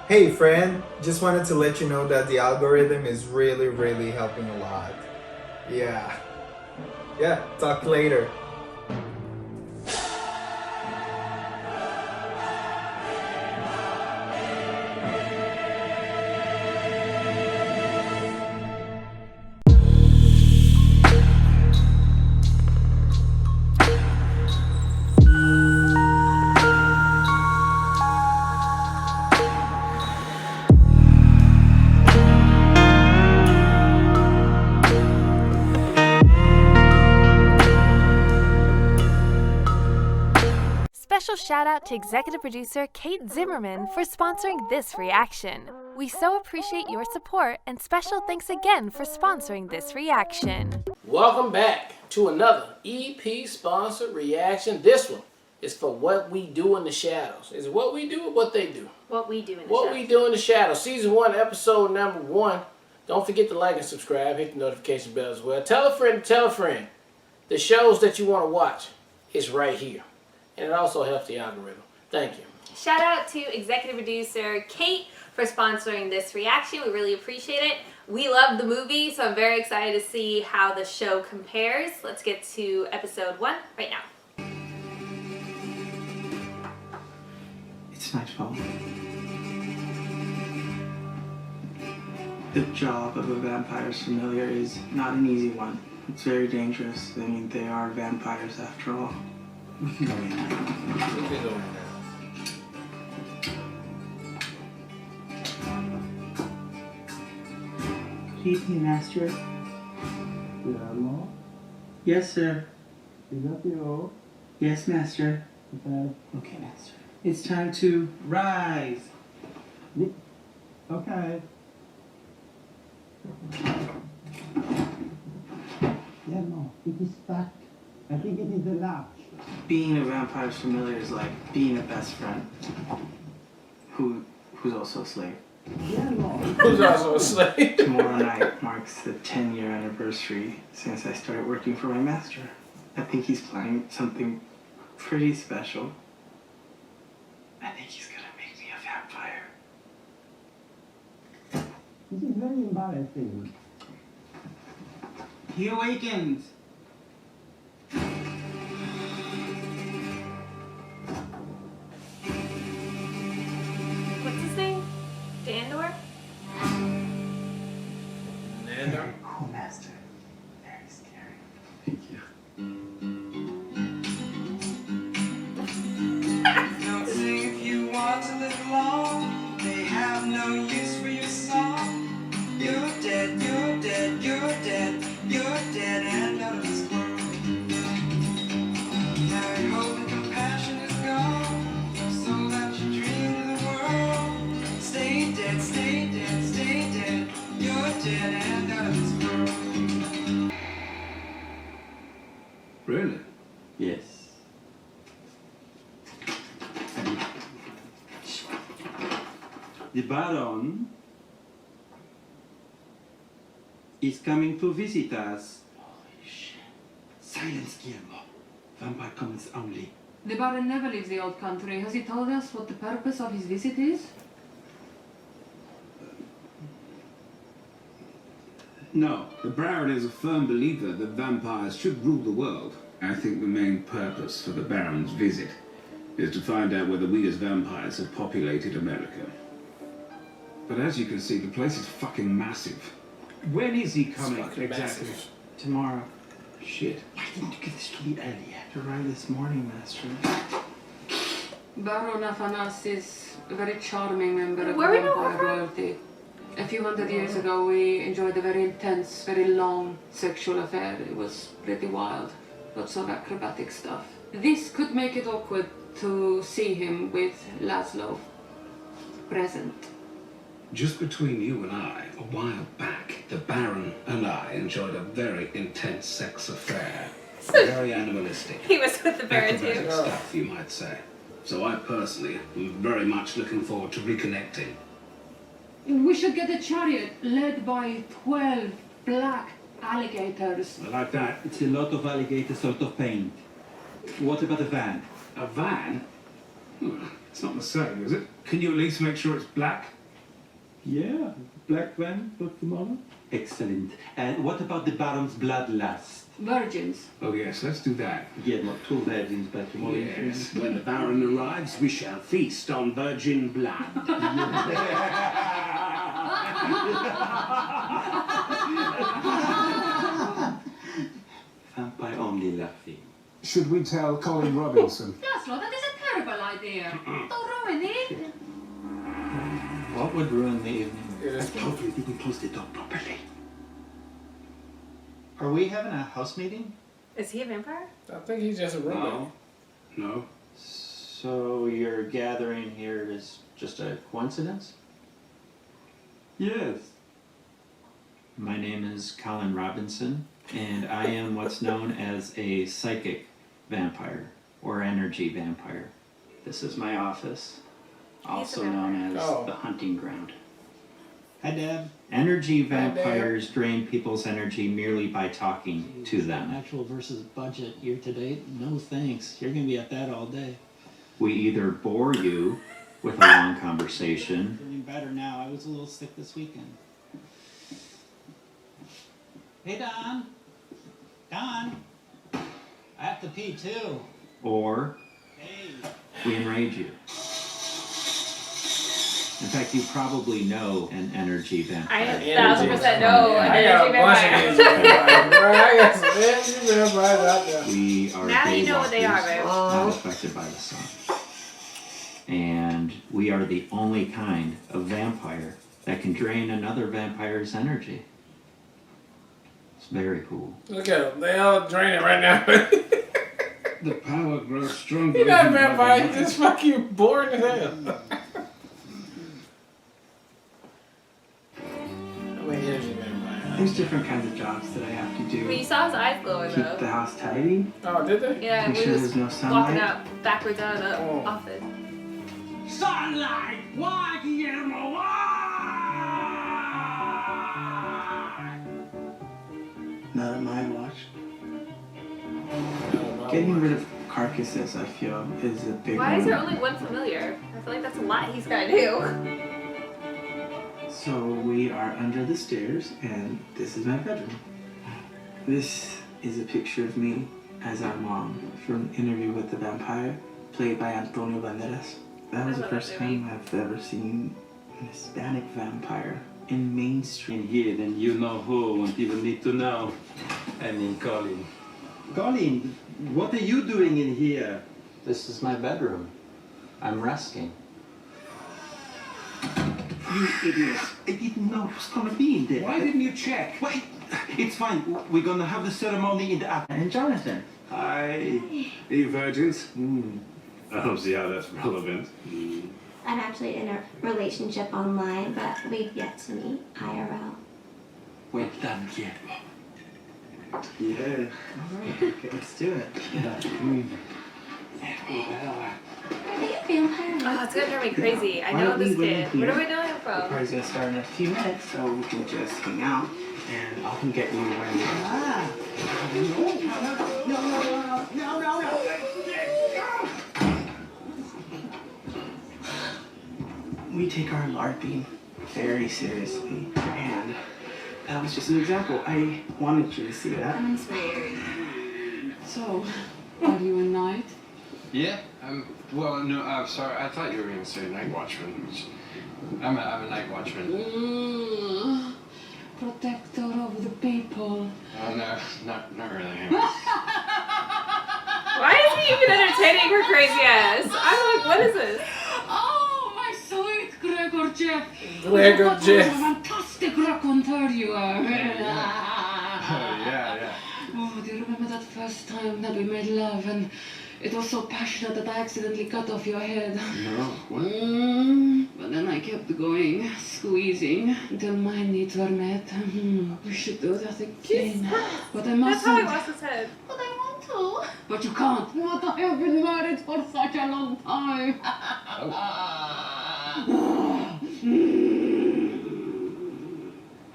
Hey friend, just wanted to let you know that the algorithm is really helping a lot. Yeah. Yeah, talk later. Special shout out to executive producer Kate Zimmerman for sponsoring this reaction. We so appreciate your support, and special thanks again for sponsoring this reaction. Welcome back to another EP sponsored reaction. This one is for What We Do in the Shadows. Is it what we do or what they do? What we do in the What shadows. We Do in the Shadows. Season 1, episode number 1. Don't forget to like and subscribe. Hit the notification bell as well. Tell a friend to tell a friend. The shows that you want to watch is right here. And it also helps the algorithm. Thank you. Shout out to executive producer Kate for sponsoring this reaction. We really appreciate it. We love the movie, so I'm very excited to see how the show compares. Let's get to episode 1 right now. It's nightfall. The job of a vampire's familiar is not an easy one. It's very dangerous. I mean, they are vampires after all. We can go in now. We can go in now. Good evening, Master. Guillermo, Yes, sir. is that you? Yes, Master. Okay. Okay, Master. It's time to rise. Okay. Guillermo, it is stuck. I think it is the latch. Being a vampire's familiar is like being a best friend who's also a slave. Guillermo. Who's also a slave? Tomorrow night marks the 10-year anniversary since I started working for my master. I think he's planning something pretty special. I think he's gonna make me a vampire. This is very embarrassing. He awakened! What's his name? Dandor? Nandor? Cool, Master. Very scary. Thank you. Don't sing if you want to live long. They have no use for your song. You're dead, you're dead, you're dead, you're dead and out of this world. Now your hope and compassion is gone. So that you dream of the world. Stay dead, stay dead, stay dead. You're dead and out of this world. Really? Yes. The Baron is coming to visit us. Holy shit. Silence, Guillermo. Vampire comments only. The Baron never leaves the old country. Has he told us what the purpose of his visit is? No, the Baron is a firm believer that vampires should rule the world. I think the main purpose for the Baron's visit is to find out whether we as vampires have populated America. But as you can see, the place is fucking massive. When is he coming fucking exactly? massive. Tomorrow. Shit. Why didn't you give this to me earlier? To ride this morning, Master. Baron Afanas is a very charming member of Where we the know vampire her from? royalty. A few hundred years ago, we enjoyed a very intense, very long sexual affair. It was pretty wild. Lots of acrobatic stuff. This could make it awkward to see him with Laszlo present. Just between you and I, a while back, the Baron and I enjoyed a very intense sex affair. Very animalistic. He was with the Baron Acrobatic too. stuff, you might say. So I personally am very much looking forward to reconnecting. We should get a chariot led by 12 black alligators. I like that. It's a lot of alligator sort of paint. What about a van? A van? It's not the same, is it? Can you at least make sure it's black? Yeah, black van for tomorrow. Excellent. And what about the Baron's bloodlust? Virgins. Oh, yes, let's do that. Yeah, not two virgins, but tomorrow. Yes, when the Baron arrives, we shall feast on virgin blood. Vampire only laughing. Should we tell Colin Robinson? Laszlo, that is a terrible idea. Don't ruin it. What would ruin the evening? Hopefully didn't close the door properly. Are we having a house meeting? Is he a vampire? I think he's just a roommate. No. So your gathering here is just a coincidence? Yes. My name is Colin Robinson, and I am what's known as a psychic vampire, or energy vampire. This is my office, also known as Oh. the hunting ground. Hi, Deb. Energy Hi, Deb. vampires drain people's energy merely by talking to them. Actual versus budget year to date? No thanks. You're gonna be at that all day. We either bore you with a long conversation, Feeling better now. I was a little sick this weekend. Hey, Don. Don. I have to pee too. or Hey. we enrage you. In fact, you probably know an energy I vampire. 1,000% know an I got a energy bunch of vampire. energy vampires, bro. I got some energy vampires out there. We are Now you know what they are, babe. not affected by the sun. And we are the only kind of vampire that can drain another vampire's energy. It's very cool. Look at them. They all draining right now. The power grows stronger. You're not a as you vampire. have You're just fucking boring as hell. I'm an energy vampire. There's different kinds of jobs that I have to do. But you saw his eyes glowing Keep the though. house tidy. Oh, did they? Yeah, Make we sure was there's no walking sunlight. out backwards out of the Oh. office. Sunlight! Why, Guillermo? Why? Not at my watch. Getting rid of carcasses, I feel, is a big Why one. is there only one familiar? I feel like that's a lot he's gotta do. So we are under the stairs, and this is my bedroom. This is a picture of me as our mom from Interview with the Vampire, played by Antonio Banderas. That was I the love first that movie. time I've ever seen an Hispanic vampire in mainstream. In here, then you know who won't even need to know. I mean, Colin. Colin, what are you doing in here? This is my bedroom. I'm resting. You idiot! I didn't know it was gonna be in there. Why didn't you check? Wait, it's fine. We're gonna have the ceremony in the afternoon. And Jonathan. Hi. Are you virgins? I don't see how that's relevant. I'm actually in a relationship online, but we've yet to meet IRL. Well done, Guillermo. Yeah. Alright, okay, let's do it. Are they a vampire? Oh, it's gonna drive me crazy. I Why know don't this we wait kid. here? What are we doing it The from? party's gonna start in a few minutes, so we can just hang out, and I'll come get you when. We take our LARPing very seriously, and that was just an example. I wanted you to see that. So, are you a knight? Yeah. Well, no. I'm sorry. I thought you were going to say night watchman. I'm a night watchman. Protector of the people. Oh no, not really. Why is he even entertaining her crazy ass? I'm like, what is this? Oh, I saw it, Gregor Jeff. Gregor What Jeff. a fantastic raconteur you are. Yeah. Oh, do you remember that first time that we made love and it was so passionate that I accidentally cut off your head? No. What? But then I kept going, squeezing until my needs were met. We should do that again. But I That's how he mustn't. lost his head. But I want to. But you can't. But I have been married for such a long time.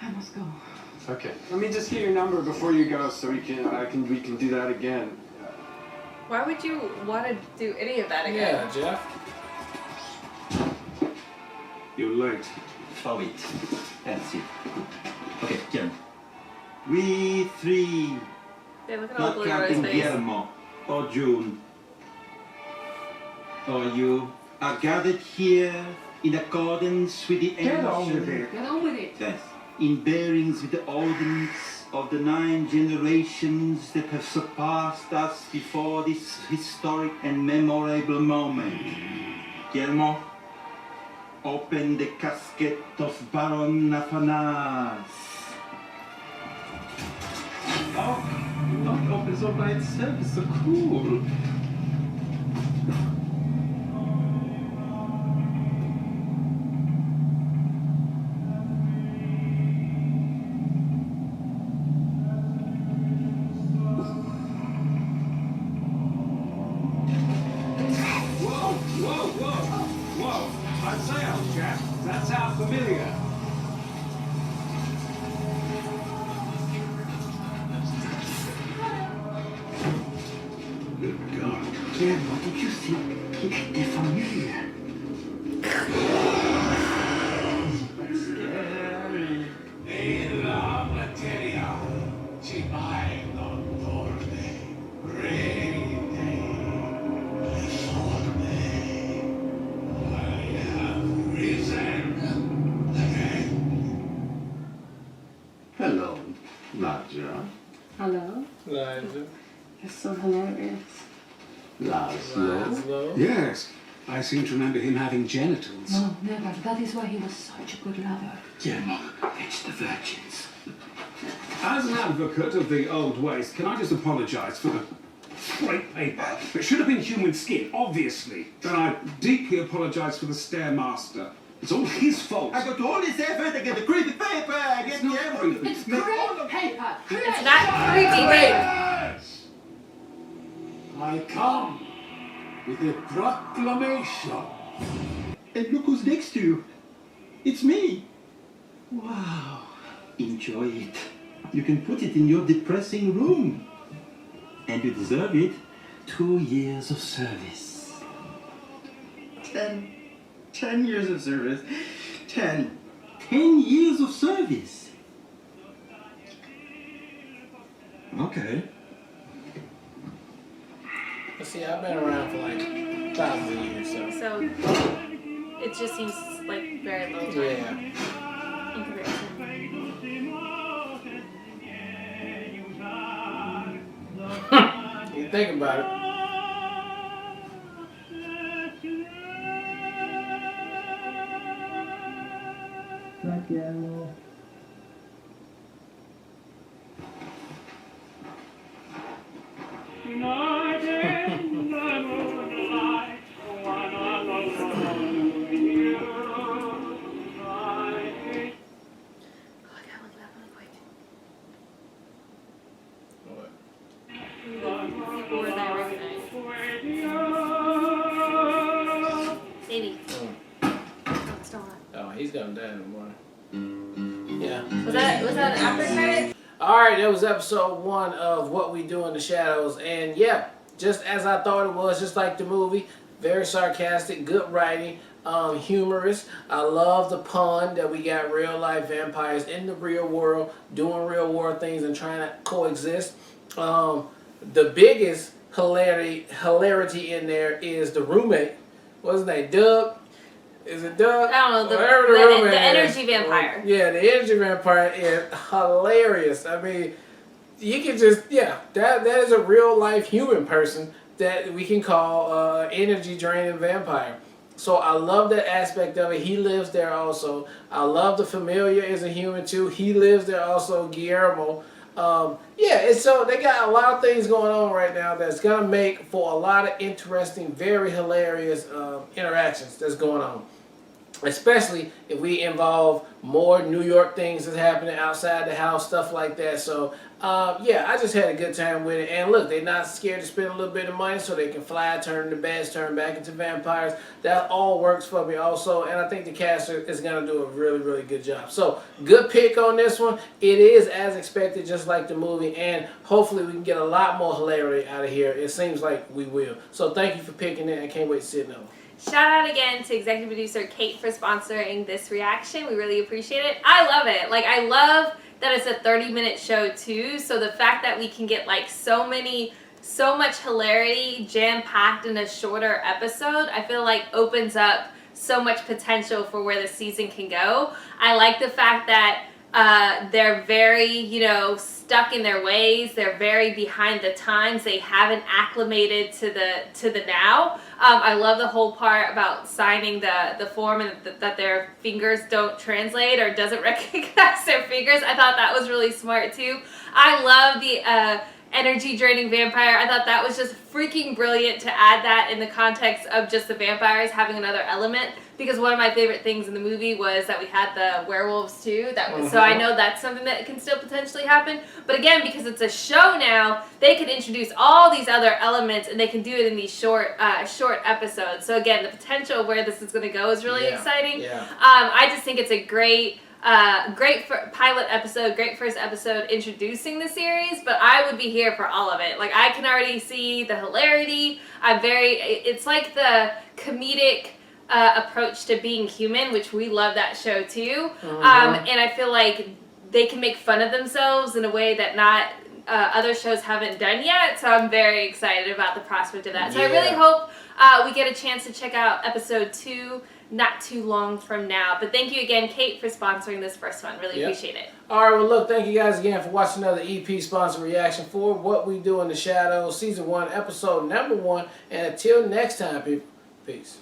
I must go. Okay. Let me just get your number before you go, so we can do that again. Why would you want to do any of that again? Yeah, Jeff. You're late. of it. That's it. Okay, Guillermo. We three. Yeah, look at all Not the glitter on his counting face. Guillermo or June or you are gathered here in accordance with the Get on with ancient- it. Get on with it. Yes, in bearings with the ordinance of the 9 generations that have surpassed us before this historic and memorable moment. Guillermo, open the casket of Baron Nafanas. Oh, it opens all by itself. It's so cool. Whoa! I'd say, old chap, that sounds familiar. Good God. Guillermo, did you think he acted familiar? Scary. E la materia ci vai non torne, rete, deforme. I have risen again. Hello, Nadja. Hello? Liza. You're so hilarious. Laszlo. Yes, I seem to remember him having genitals. No, never. That is why he was such a good lover. Guillermo, it's the virgins. As an advocate of the old ways, can I just apologise for the scrape paper? It should have been human skin, obviously. And I deeply apologise for the stairmaster. It's all his fault. I got all this effort, I get the creepy paper, I get the effort. It's great paper. It's not creepy, babe. I come with a proclamation. And look who's next to you. It's me. Wow. Enjoy it. You can put it in your depressing room. And you deserve it. 2 years of service. 10 years of service. 10 years of service. Okay. See, I've been around for like thousands of years, so. So it just seems like very low time Yeah. in comparison. You think about it. Oh, I gotta look it up really quick. What? Score that I recognize. Maybe. Oh, it's still on. Oh, he's gonna die in the morning. Yeah. Was that an after credit? Alright, that was episode 1 of What We Do in the Shadows. And yeah, just as I thought it was, just like the movie. Very sarcastic, good writing, humorous. I love the pun that we got real life vampires in the real world doing real world things and trying to coexist. The biggest hilarity in there is the roommate. What's his name? Doug? Is it Doug? I don't know. Whatever The roommate energy is. vampire. Yeah, the energy vampire is hilarious. I mean, you can just, yeah, that is a real life human person that we can call energy draining vampire. So I love that aspect of it. He lives there also. I love the familiar is a human too. He lives there also, Guillermo. Yeah, and so they got a lot of things going on right now that's gonna make for a lot of interesting, very hilarious interactions that's going on. Especially if we involve more New York things that's happening outside the house, stuff like that. So Yeah, I just had a good time with it. And look, they're not scared to spend a little bit of money so they can fly, turn into bats, turn back into vampires. That all works for me also. And I think the cast is going to do a really, really good job. So, good pick on this one. It is as expected, just like the movie. And hopefully we can get a lot more hilarity out of here. It seems like we will. So, thank you for picking it. I can't wait to see it now. Shout out again to executive producer Kate for sponsoring this reaction. We really appreciate it. I love it. Like, I love that it's a 30-minute show too. So the fact that we can get like so much hilarity jam-packed in a shorter episode, I feel like opens up so much potential for where the season can go. I like the fact that they're very, stuck in their ways. They're very behind the times. They haven't acclimated to the now. I love the whole part about signing the form and that their fingers don't translate or doesn't recognize their fingers. I thought that was really smart too. I love the energy draining vampire. I thought that was just freaking brilliant to add that in the context of just the vampires having another element, because one of my favorite things in the movie was that we had the werewolves too. So I know that's something that can still potentially happen. But again, because it's a show now, they can introduce all these other elements and they can do it in these short episodes. So again, the potential of where this is going to go is really exciting. Yeah. I just think it's a great pilot episode, great first episode introducing the series, but I would be here for all of it. Like, I can already see the hilarity. It's like the comedic approach to being human, which we love that show too. And I feel like they can make fun of themselves in a way that not other shows haven't done yet. So I'm very excited about the prospect of that. So I really hope we get a chance to check out episode 2 not too long from now. But thank you again, Kate, for sponsoring this first one. Really appreciate it. All right, well, look, thank you guys again for watching another EP sponsor reaction for What We Do in the Shadows, Season 1, Episode number 1. And until next time, people, peace.